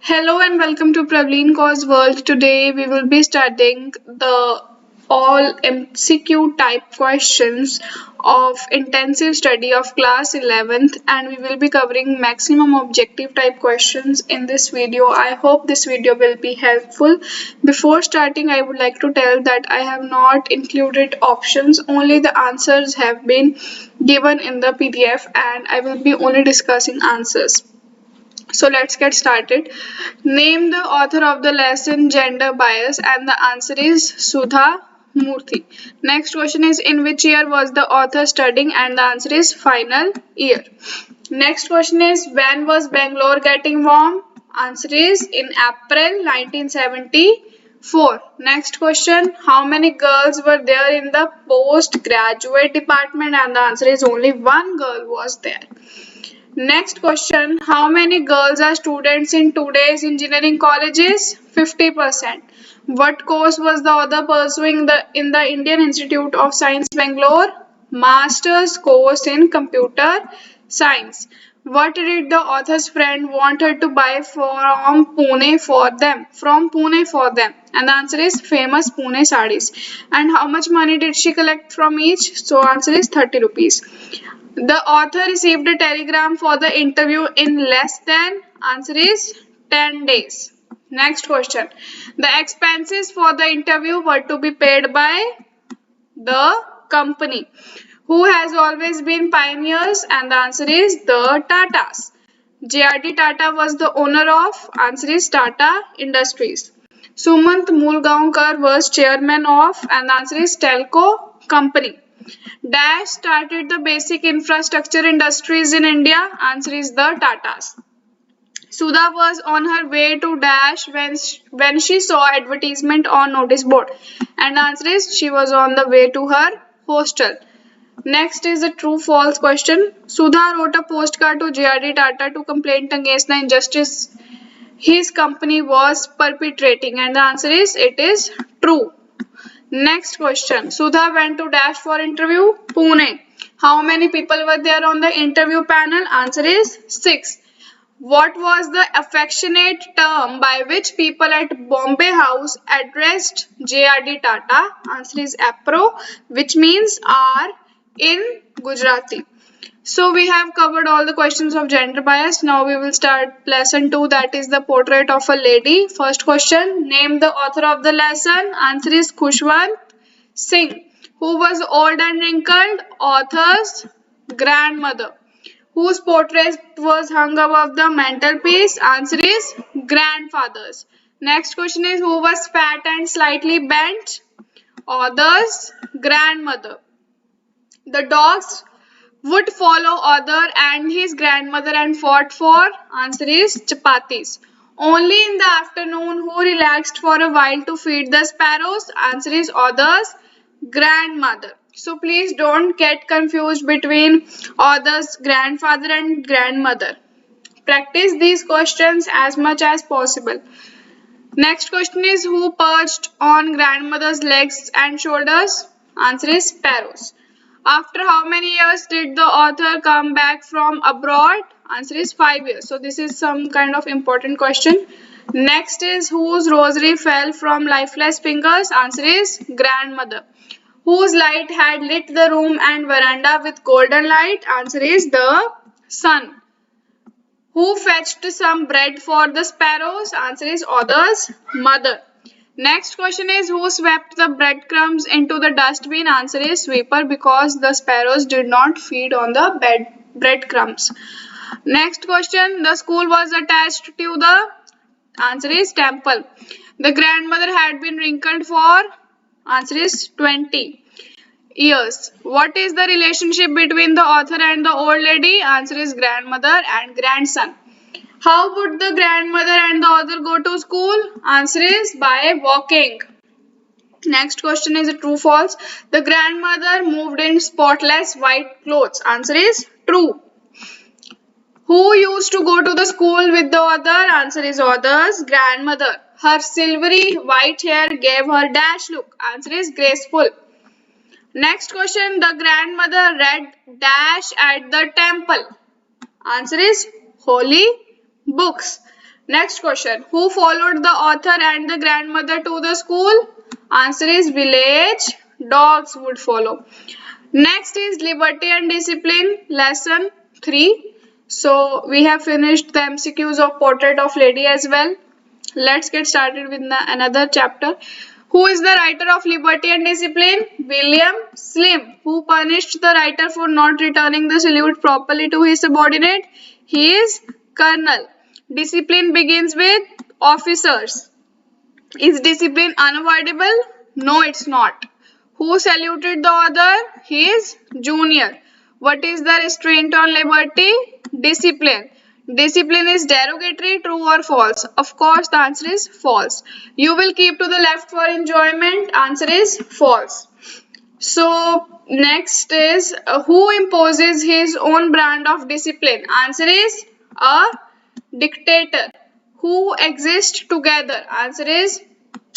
Hello and welcome to Pravleen Kaur's World. Today we will be studying the all MCQ type questions of intensive study of class 11th, and we will be covering maximum objective type questions in this video. I hope this video will be helpful. Before starting, I would like to tell that I have not included options, only the answers have been given in the PDF and I will be only discussing answers. So let's get started. Name the author of the lesson Gender Bias, and the answer is Sudha Murthy. Next question is in which year was the author studying, and the answer is final year. Next question is when was Bangalore getting warm? Answer is in April 1974. Next question, how many girls were there in the postgraduate department, and the answer is only one girl was there. Next question, how many girls are students in today's engineering colleges? 50%. What course was the author pursuing in the Indian Institute of Science Bangalore? Master's course in computer science. What did the author's friend want her to buy from Pune for them? From Pune for them. And the answer is famous Pune sarees. And how much money did she collect from each? So answer is 30 rupees. The author received a telegram for the interview in less than, answer is 10 days. Next question. The expenses for the interview were to be paid by the company. Who has always been pioneers? And the answer is the Tatas. J.R.D. Tata was the owner of, answer is Tata Industries. Sumant Mulgaonkar was chairman of, and the answer is Telco Company. Dash started the basic infrastructure industries in India. Answer is the Tatas. Sudha was on her way to Dash when she saw advertisement on notice board. And the answer is she was on the way to her hostel. Next is a true-false question. Sudha wrote a postcard to J.R.D. Tata to complain against the injustice his company was perpetrating. And the answer is it is true. Next question. Sudha went to Dash for interview. Pune. How many people were there on the interview panel? Answer is 6. What was the affectionate term by which people at Bombay House addressed J.R.D. Tata? Answer is Apro, which means R in Gujarati. So we have covered all the questions of gender bias. Now we will start lesson 2, that is the portrait of a lady. First question, name the author of the lesson. Answer is Khushwant Singh. Who was old and wrinkled? Author's grandmother. Whose portrait was hung above the mantelpiece? Answer is grandfather's. Next question is who was fat and slightly bent? Author's grandmother. The dogs would follow Author and his grandmother and fought for, answer is chapatis. Only in the afternoon who relaxed for a while to feed the sparrows? Answer is Author's grandmother. So please don't get confused between Author's grandfather and grandmother. Practice these questions as much as possible. Next question is who perched on grandmother's legs and shoulders? Answer is sparrows. After how many years did the author come back from abroad? Answer is 5 years. So this is some kind of important question. Next is whose rosary fell from lifeless fingers? Answer is grandmother. Whose light had lit the room and veranda with golden light? Answer is the sun. Who fetched some bread for the sparrows? Answer is author's mother. Next question is who swept the breadcrumbs into the dustbin? Answer is sweeper, because the sparrows did not feed on the breadcrumbs. Next question, the school was attached to the, answer is temple. The grandmother had been wrinkled for, answer is 20 years. What is the relationship between the author and the old lady? Answer is grandmother and grandson. How would the grandmother and the author go to school? Answer is by walking. Next question is a true-false. The grandmother moved in spotless white clothes. Answer is true. Who used to go to the school with the author? Answer is author's grandmother. Her silvery white hair gave her dash look. Answer is graceful. Next question, the grandmother read dash at the temple. Answer is holy books. Next question. Who followed the author and the grandmother to the school? Answer is village dogs would follow. Next is liberty and discipline, lesson 3. So we have finished the MCQs of portrait of lady as well. Let's get started with another chapter. Who is the writer of Liberty and Discipline? William Slim. Who punished the writer for not returning the salute properly to his subordinate? He is Colonel. Discipline begins with officers. Is discipline unavoidable? No, it's not. Who saluted the other? He is junior. What is the restraint on liberty? Discipline. Discipline is derogatory, true or false? Of course, the answer is false. You will keep to the left for enjoyment. Answer is false. So, next is who imposes his own brand of discipline? Answer is a dictator. Who exist together? Answer is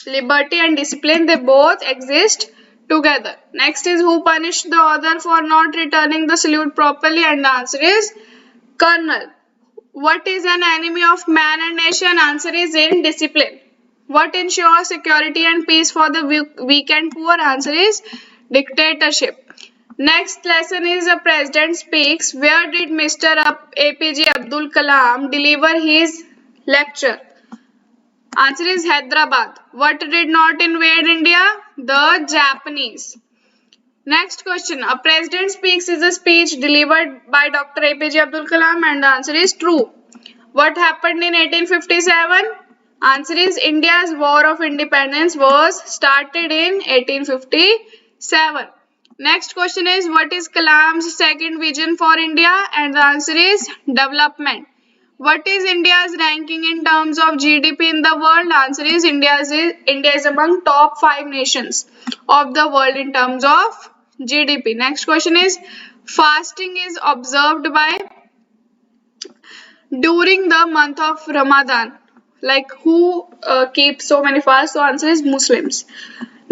liberty and discipline. They both exist together. Next is who punished the other for not returning the salute properly, and the answer is Colonel. What is an enemy of man and nation? Answer is indiscipline. What ensures security and peace for the weak and poor? Answer is dictatorship. Next lesson is a president speaks. Where did Mr. APJ Abdul Kalam deliver his lecture? Answer is Hyderabad. What did not invade India? The Japanese. Next question. A president speaks is a speech delivered by Dr. APJ Abdul Kalam, and the answer is true. What happened in 1857? Answer is India's War of Independence was started in 1857. Next question is what is Kalam's second vision for India? And the answer is development. What is India's ranking in terms of GDP in the world? Answer is India is among top 5 nations of the world in terms of GDP. Next question is fasting is observed by during the month of Ramadan. Like who keeps so many fasts? So answer is Muslims.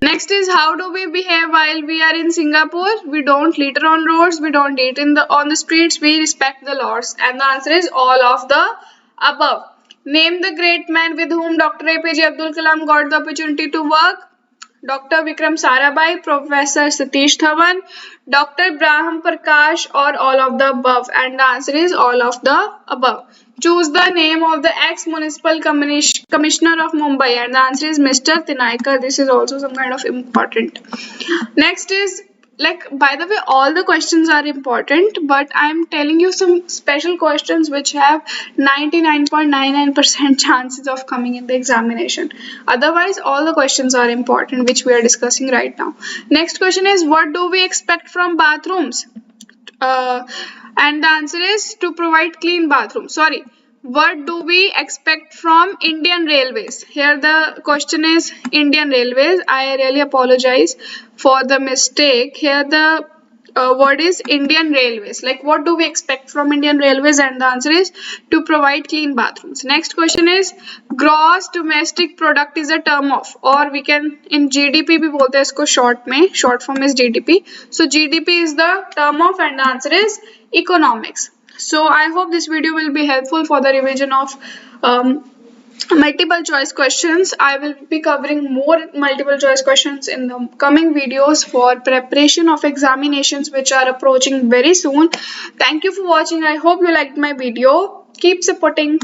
Next is how do we behave while we are in Singapore? We don't litter on roads, we don't eat on the streets, we respect the laws. And the answer is all of the above. Name the great man with whom Dr. APJ Abdul Kalam got the opportunity to work. Dr. Vikram Sarabhai, Professor Satish Dhawan, Dr. Braham Prakash, or all of the above. And the answer is all of the above. Choose the name of the ex-municipal commissioner of Mumbai, and the answer is Mr. Tinaikar. This is also some kind of important. Next is, by the way, all the questions are important, but I'm telling you some special questions which have 99.99% chances of coming in the examination. Otherwise, all the questions are important, which we are discussing right now. Next question is, what do we expect from bathrooms? And the answer is to provide clean bathrooms. Sorry, what do we expect from Indian Railways? Here the question is Indian Railways. I really apologize for the mistake. Here the word is Indian Railways. Like what do we expect from Indian Railways? And the answer is to provide clean bathrooms. Next question is gross domestic product is a term of, or we can in GDP भी बोलते हैं इसको short में, short form is GDP. So GDP is the term of, and the answer is economics. So I hope this video will be helpful for the revision of multiple choice questions. I will be covering more multiple choice questions in the coming videos for preparation of examinations which are approaching very soon. Thank you for watching. I hope you liked my video. Keep supporting.